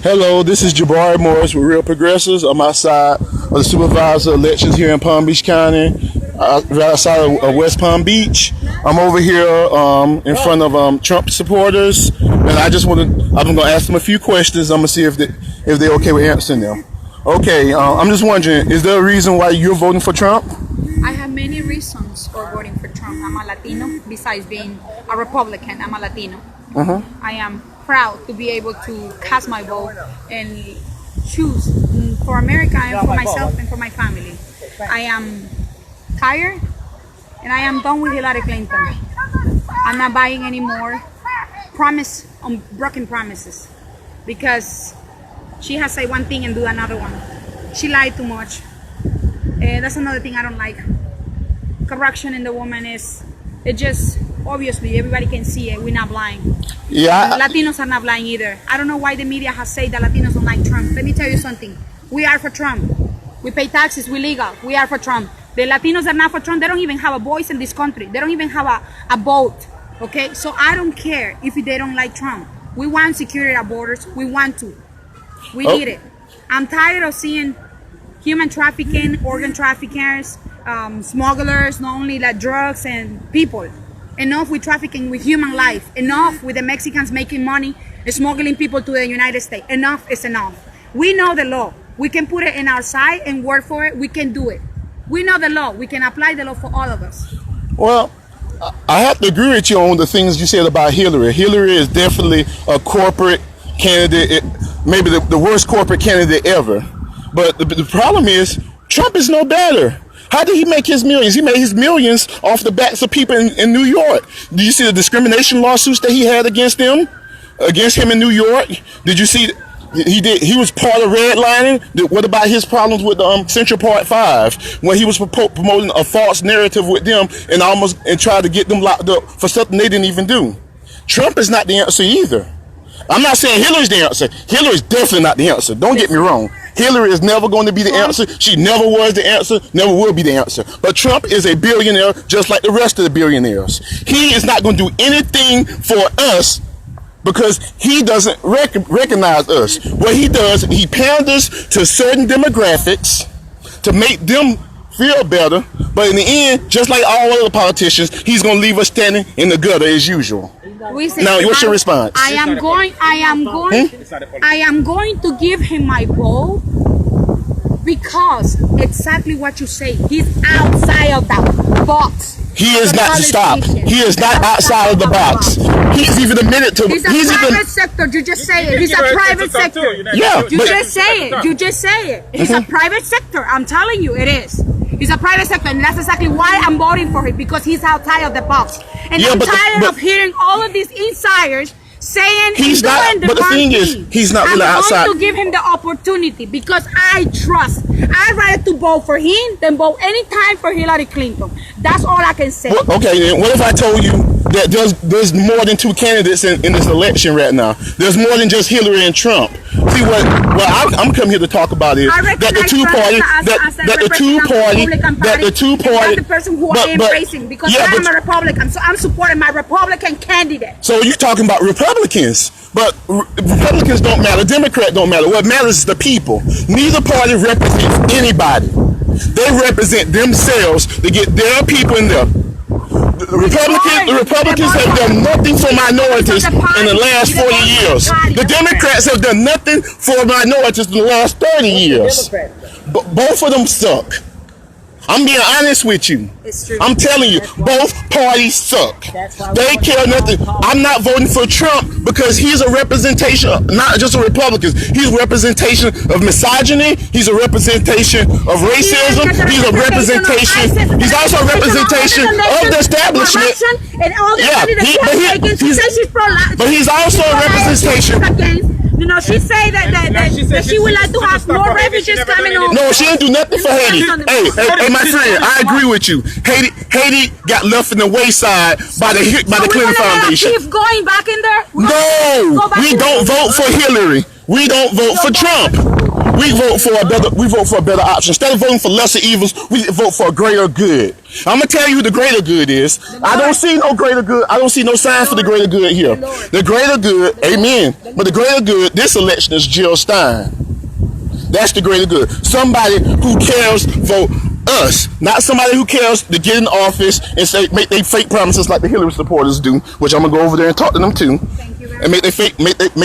Hello, this is Jabari Morris with Real Progressives. I'm outside of the supervisor elections here in Palm Beach County, right outside of West Palm Beach. I'm over here in front of Trump supporters, and I'm going to ask them a few questions. I'm going to see if they're okay with answering them. Okay, I'm just wondering, is there a reason why you're voting for Trump? I have many reasons for voting for Trump. I'm a Latino, besides being a Republican, I'm a Latino. I am proud to be able to cast my vote and choose for America and for myself and for my family. I am tired and I am done with Hillary Clinton. I'm not buying any more broken promises, because she has said one thing and do another one. She lied too much. That's another thing I don't like. Corruption in the woman it just, obviously everybody can see it. We're not blind. Yeah. Latinos are not blind either. I don't know why the media has said that Latinos don't like Trump. Let me tell you something. We are for Trump. We pay taxes. We legal. We are for Trump. The Latinos are not for Trump. They don't even have a voice in this country. They don't even have a vote. Okay? So I don't care if they don't like Trump. We want security at borders. We want to. We need it. I'm tired of seeing human trafficking, organ traffickers, smugglers, not only like drugs and people. Enough with trafficking with human life. Enough with the Mexicans making money and smuggling people to the United States. Enough is enough. We know the law. We can put it in our side and work for it. We can do it. We know the law. We can apply the law for all of us. Well, I have to agree with you on the things you said about Hillary. Hillary is definitely a corporate candidate, maybe the worst corporate candidate ever. But the problem is, Trump is no better. How did he make his millions? He made his millions off the backs of people in New York. Do you see the discrimination lawsuits that he had against him in New York? Did you see he was part of redlining? What about his problems with Central Park 5, when he was promoting a false narrative with them and tried to get them locked up for something they didn't even do? Trump is not the answer either. I'm not saying Hillary's the answer. Hillary's definitely not the answer. Don't get me wrong. Hillary is never going to be the answer. She never was the answer, never will be the answer. But Trump is a billionaire just like the rest of the billionaires. He is not going to do anything for us because he doesn't recognize us. What he does, he panders to certain demographics to make them feel better. But in the end, just like all other politicians, he's going to leave us standing in the gutter as usual. Now, what's your response? I am going to give him my vote because exactly what you say. He's outside of that box. He is not to stop. He is not outside of the box. He's even admitted to. He's a private sector. You just say it. He's a private sector. Yeah, you just say it. You just say it. He's a private sector. I'm telling you, it is. He's a private sector, and that's exactly why I'm voting for him, because he's outside of the box. And I'm tired of hearing all of these insiders saying he's not. But the thing is, he's not really outside. I'm going to give him the opportunity because I trust. I'd rather to vote for him than vote any time for Hillary Clinton. That's all I can say. Well, okay, then what if I told you that there's more than two candidates in this election right now? There's more than just Hillary and Trump. See, what I'm coming here to talk about is that the two party, the person who I am racing, because I am a Republican, so I'm supporting my Republican candidate. So you're talking about Republicans, but Republicans don't matter, Democrats don't matter. What matters is the people. Neither party represents anybody. They represent themselves to get their people in there. The Republicans have done nothing for minorities in the last 40 years. The Democrats have done nothing for minorities in the last 30 years. Both of them suck. I'm being honest with you. It's true. I'm telling you, both parties suck. They care nothing. I'm not voting for Trump because he's a representation, not just of Republicans. He's a representation of misogyny. He's a representation of racism. He's a representation. He's also a representation of the establishment. But he's also a representation. You know, she say that she would like to have more refugees coming over. No, she didn't do nothing for Haiti. Hey, my friend, I agree with you. Haiti got left in the wayside by the Clinton Foundation. Keep going back in there? No, we don't vote for Hillary. We don't vote for Trump. We vote for a better option. Instead of voting for lesser evils, we vote for a greater good. I'm gonna tell you who the greater good is. I don't see no greater good. I don't see no signs for the greater good here. The greater good, amen. But the greater good, this election is Jill Stein. That's the greater good. Somebody who cares for us, not somebody who cares to get in office and say make they fake promises like the Hillary supporters do, which I'm gonna go over there and talk to them too. And make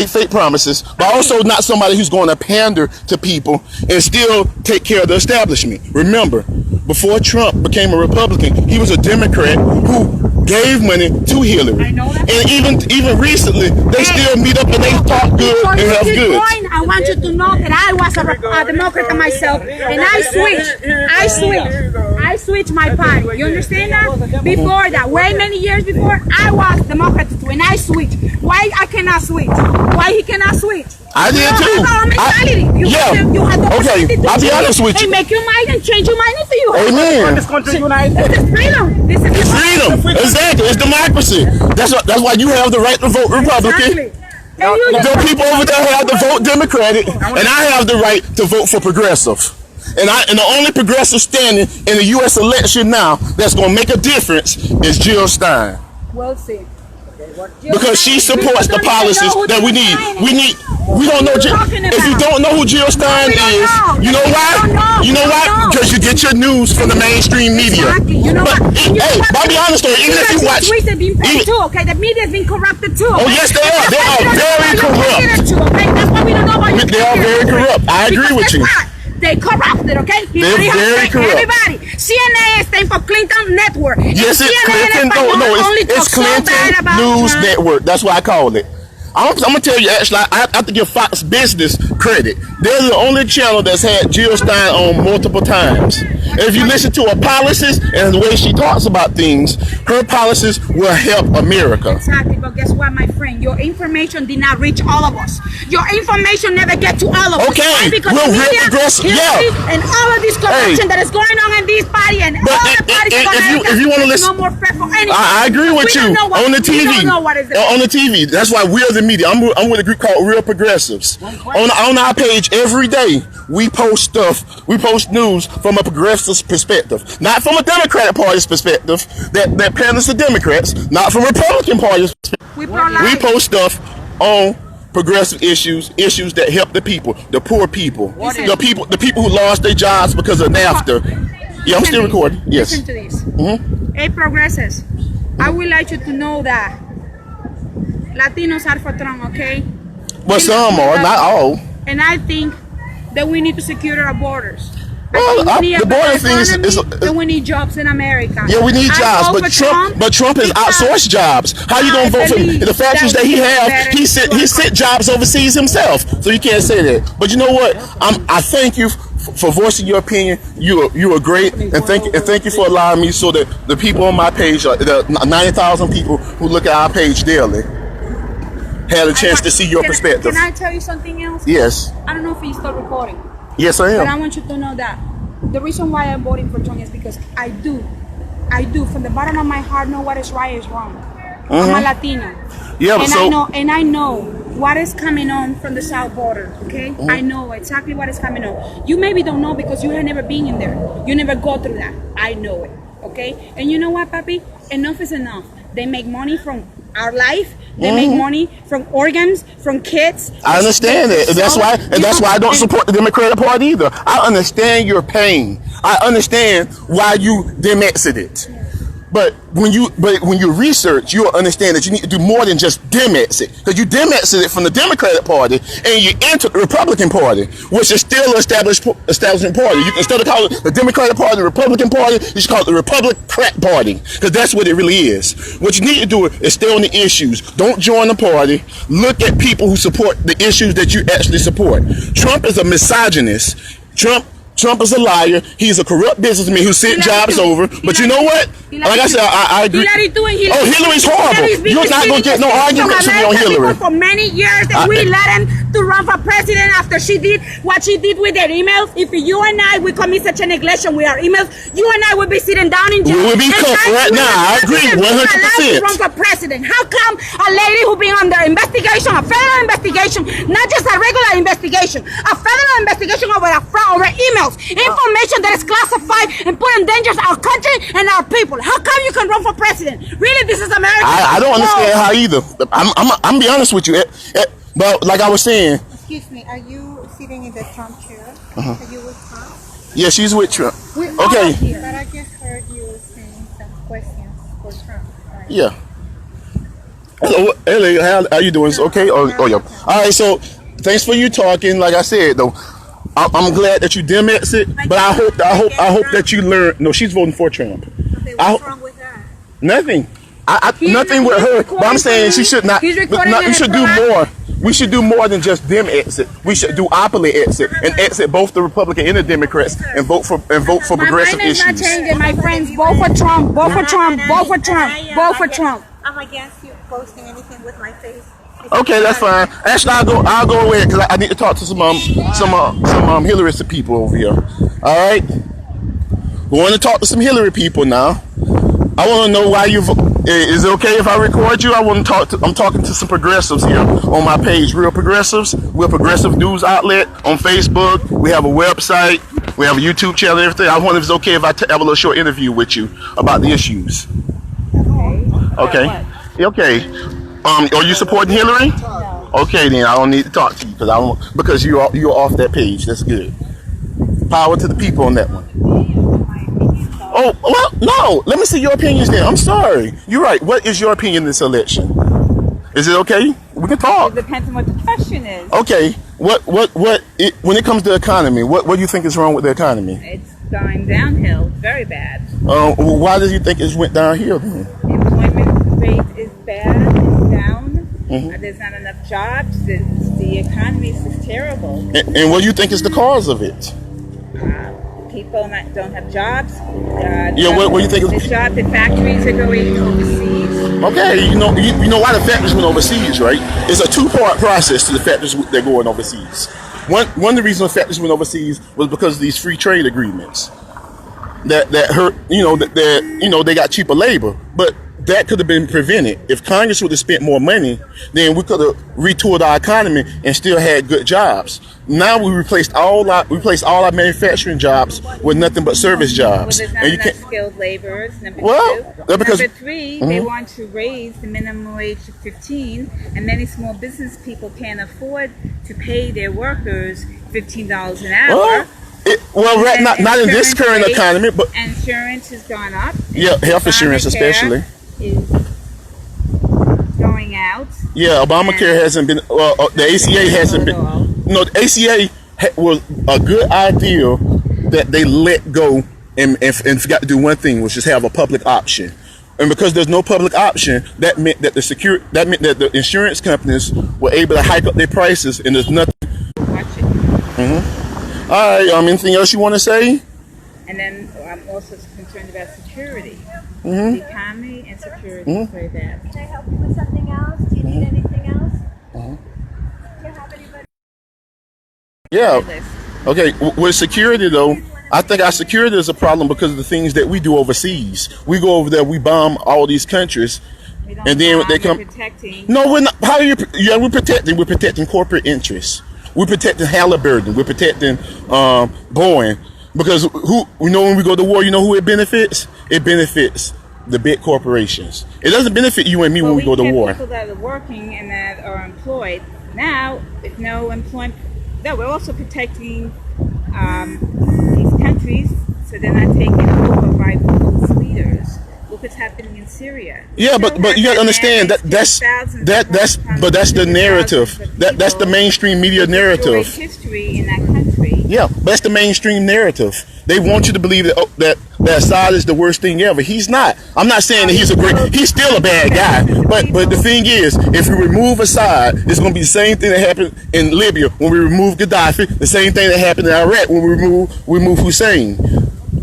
fake promises, but also not somebody who's going to pander to people and still take care of the establishment. Remember, before Trump became a Republican, he was a Democrat who gave money to Hillary. I know that. And even recently, they still meet up and they talk good and have good. I want you to know that I was a Democrat myself, and I switched my party. You understand that? Before that, way many years before, I was Democrat too, and I switched. Why I cannot switch? Why he cannot switch? I did too. You have the okay, I'll be honest with you. And make your mind and change your mind if you have. Amen. This country united. This is freedom. This is freedom. Exactly. It's democracy. That's why you have the right to vote Republican. Exactly. The people over there have to vote Democratic, and I have the right to vote for progressive. And the only progressive standing in the U.S. election now that's going to make a difference is Jill Stein. We'll see. Because she supports the policies that we need. We don't know. If you don't know who Jill Stein is, you know why? You know why? Because you get your news from the mainstream media. You know what? Hey, I'll be honest with you. Even if you watch, okay, the media has been corrupted too. Oh yes, they are. They are very corrupt. That's why we don't know about you. They are very corrupt. I agree with you. They corrupted, okay? They're very corrupt. Everybody. CNN stands for Clinton Network. Yes, it's Clinton. It's Clinton News Network. That's what I call it. I'm gonna tell you, actually, I have to give Fox Business credit. They're the only channel that's had Jill Stein on multiple times. If you listen to her policies and the way she talks about things, her policies will help America. Exactly, but guess what, my friend? Your information did not reach all of us. Your information never get to all of us. Okay, because we're the media, progressive. Yeah. And all of this corruption that is going on in this party and but all the parties if you want to listen, no more fair for anyone. I agree with you. On the TV. We don't know what is on the TV. That's why we're the media. I'm with a group called Real Progressives. On our page every day, we post stuff. We post news from a progressive perspective, not from a Democratic Party's perspective that panders to Democrats, not from Republican Party's perspective. We post stuff on progressive issues that help the people, the poor people, the people who lost their jobs because of NAFTA. Yeah, I'm still recording. Yes. Listen to this. Hey, progressives, I would like you to know that Latinos are for Trump, okay? But some are, not all. And I think that we need to secure our borders. Well, the border thing is and we need jobs in America. Yeah, we need jobs, but Trump has outsourced jobs. How you gonna vote for him? The factories that he has, he sent jobs overseas himself, so you can't say that. But you know what? I thank you for voicing your opinion. You are great, and thank you for allowing me so that the people on my page, the 90,000 people who look at our page daily, had a chance to see your perspective. Can I tell you something else? Yes. I don't know if you start recording. Yes, I am. But I want you to know that the reason why I'm voting for Trump is because I do, from the bottom of my heart, know what is right is wrong. I'm a Latino. Yeah, and I know what is coming on from the south border. Okay, I know exactly what is coming on. You maybe don't know because you have never been in there. You never go through that. I know it. Okay, and you know what, papi? Enough is enough. They make money from our life. They make money from organs, from kids. I understand it. That's why I don't support the Democratic Party either. I understand your pain. I understand why you demexed it. But when you research, you'll understand that you need to do more than just demex it. Because you demexed it from the Democratic Party and you entered the Republican Party, which is still an establishment party. You can instead of calling it the Democratic Party and the Republican Party, you should call it the Republican Party. Because that's what it really is. What you need to do is stay on the issues. Don't join the party. Look at people who support the issues that you actually support. Trump is a misogynist. Trump is a liar. He's a corrupt businessman who sent jobs over. But you know what? Like I said, I agree. Hillary's horrible. You're not going to get no arguments with me on Hillary. For many years, and we let him to run for president after she did what she did with their emails. If you and I would commit such a neglection with our emails, you and I would be sitting down in jail. We would be cuffed right now. I agree 100%. Run for president. How come a lady who been under investigation, a federal investigation, not just a regular investigation. A federal investigation over a fraud, over emails, information that is classified and put in danger our country and our people. How come you can run for president? Really, this is America? I don't understand how either. I'm be honest with you. But like I was saying. Excuse me, are you sitting in the Trump chair? Are you with Trump? Yeah, she's with Trump. Okay. But I just heard you saying some questions for Trump. Right? Yeah. Hello, how you doing? It's okay? Oh, yeah. All right, so thanks for you talking. Like I said, though, I'm glad that you dim exit, but I hope that you learn. No, she's voting for Trump. Okay, what's wrong with that? Nothing. Nothing with her. But I'm saying she should not. We should do more. We should do more than just dim exit. We should do opposite exit and exit both the Republican and the Democrats and vote for progressive issues. My mind is not changing, my friends. Vote for Trump. Vote for Trump. Vote for Trump. Vote for Trump. I'm against you posting anything with my face. Okay, that's fine. Actually, I'll go away because I need to talk to some Hillaryist people over here. All right, we want to talk to some Hillary people now. I want to know why you. Is it okay if I record you? I'm talking to some progressives here on my page, Real Progressives. We're a progressive news outlet on Facebook. We have a website. We have a YouTube channel and everything. I wonder if it's okay if I have a little short interview with you about the issues. Okay. Okay. Are you supporting Hillary? No. Okay, then I don't need to talk to you because you're off that page. That's good. Power to the people on that one. Oh, well, no. Let me see your opinions then. I'm sorry. You're right. What is your opinion in this election? Is it okay? We can talk. It depends on what the question is. Okay. When it comes to the economy, what do you think is wrong with the economy? It's going downhill. Very bad. Why do you think it went downhill then? The employment rate is bad. It's down. There's not enough jobs. The economy is just terrible. And what do you think is the cause of it? People don't have jobs. What do you think? The factories are going overseas. Okay, you know why the factories went overseas, right? It's a two-part process to the factories they're going overseas. One of the reasons the factories went overseas was because of these free trade agreements that hurt. They got cheaper labor, but that could have been prevented if Congress would have spent more money. Then we could have retooled our economy and still had good jobs. Now we replaced all our manufacturing jobs with nothing but service jobs. Well, there's not enough skilled laborers. Number three, they want to raise the minimum wage to 15, and many small business people can't afford to pay their workers $15 an hour. Not in this current economy, but insurance has gone up. Yeah, health insurance especially is going out. Yeah, Obamacare hasn't been. The ACA hasn't been. No, the ACA was a good idea that they let go and forgot to do one thing, which is have a public option. And because there's no public option, that meant that the insurance companies were able to hike up their prices, and there's nothing. Watch it. All right. Anything else you want to say? And then I'm also concerned about security. The economy and security is very bad. Can I help you with something else? Do you need anything else? Do you have anybody? Yeah. Okay. With security, though, I think our security is a problem because of the things that we do overseas. We go over there, we bomb all these countries, and then they come. No, we're not. How are you? Yeah, we're protecting. We're protecting corporate interests. We're protecting Halliburton. We're protecting Boeing. Because when we go to war, you know who it benefits? It benefits the big corporations. It doesn't benefit you and me when we go to war. People that are working and that are employed now, with no employment. No, we're also protecting these countries so they're not taken over by those leaders. Look what's happening in Syria. Yeah, but you got to understand that's the narrative. That's the mainstream media narrative. History in that country. Yeah, but that's the mainstream narrative. They want you to believe that Assad is the worst thing ever. He's not. I'm not saying that he's still a bad guy. But the thing is, if we remove Assad, it's going to be the same thing that happened in Libya when we removed Gaddafi. The same thing that happened in Iraq when we remove Hussein.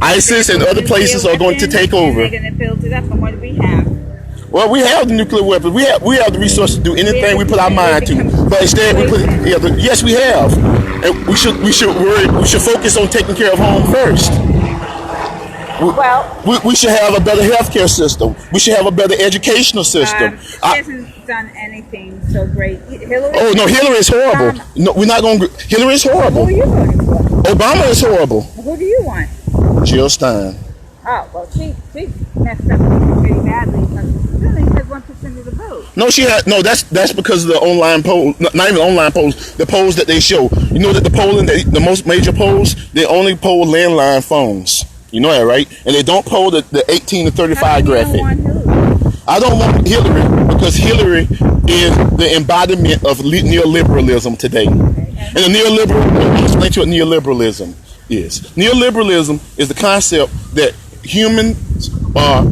ISIS and other places are going to take over. They're going to build it up. And what do we have? Well, we have the nuclear weapons. We have the resources to do anything we put our mind to. But instead, yes, we have. And we should focus on taking care of home first. We should have a better healthcare system. We should have a better educational system. done anything so great. Hillary. Oh no, Hillary is horrible. Obama. No, we're not going to. Hillary is Who horrible. are you voting for? Obama is horrible. Who do you want? Jill Stein. Oh, well, she messed up pretty badly because she only had 1% of the vote. No, she had no. That's because of the online poll. Not even online polls. The polls that they show. You know that the polling, the most major polls, they only poll landline phones. You know that, right? And they don't poll the 18 to 35 graphic. I don't want Hillary because Hillary is the embodiment of neoliberalism today. And the neoliberal. I'll explain to you what neoliberalism is. Neoliberalism is the concept that humans are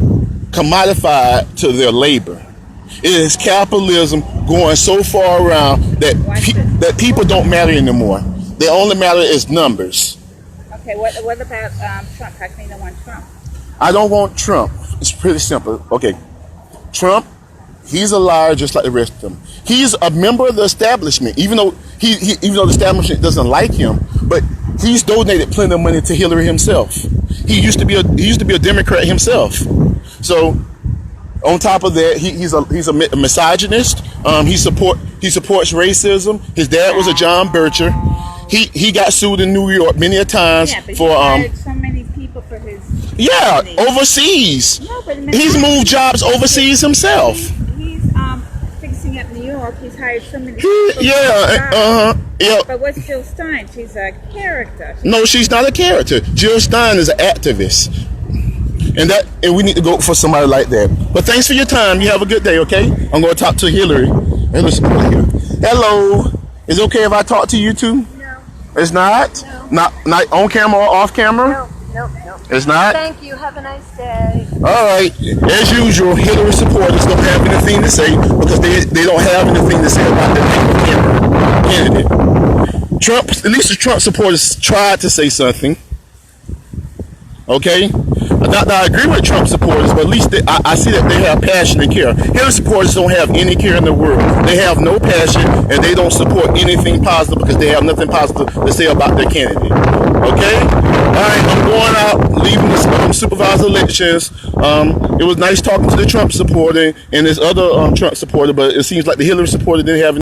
commodified to their labor. It is capitalism going so far around that people don't matter anymore. They only matter as numbers. Okay, what about Trump? How come you don't want Trump? I don't want Trump. It's pretty simple. Okay, Trump, he's a liar just like the rest of them. He's a member of the establishment, even though even though the establishment doesn't like him, but he's donated plenty of money to Hillary himself. He used to be a Democrat himself. So on top of that, he's a misogynist. He supports racism. His dad was a John Bircher. He got sued in New York many a times But for he hired so many people for his company. overseas. No, but He's moved jobs overseas himself. He's fixing up New York. He's hired so many people. Yeah. But what's Jill Stein? She's a character. No, she's not a character. Jill Stein is an activist. And we need to go for somebody like that. But thanks for your time. You have a good day, okay? I'm going to talk to Hillary. Hello. Is it okay if I talk to you too? No. It's not? No. Not on camera or off camera? No. It's not? Thank you. Have a nice day. All right. As usual, Hillary supporters don't have anything to say because they don't have anything to say about the candidate. Trump, at least the Trump supporters tried to say something. Okay? Not that I agree with Trump supporters, but at least I see that they have passion and care. Hillary supporters don't have any care in the world. They have no passion, and they don't support anything positive because they have nothing positive to say about their candidate. Okay? All right, I'm going out, leaving the supervisor elections. It was nice talking to the Trump supporter and this other Trump supporter, but it seems like the Hillary supporter didn't have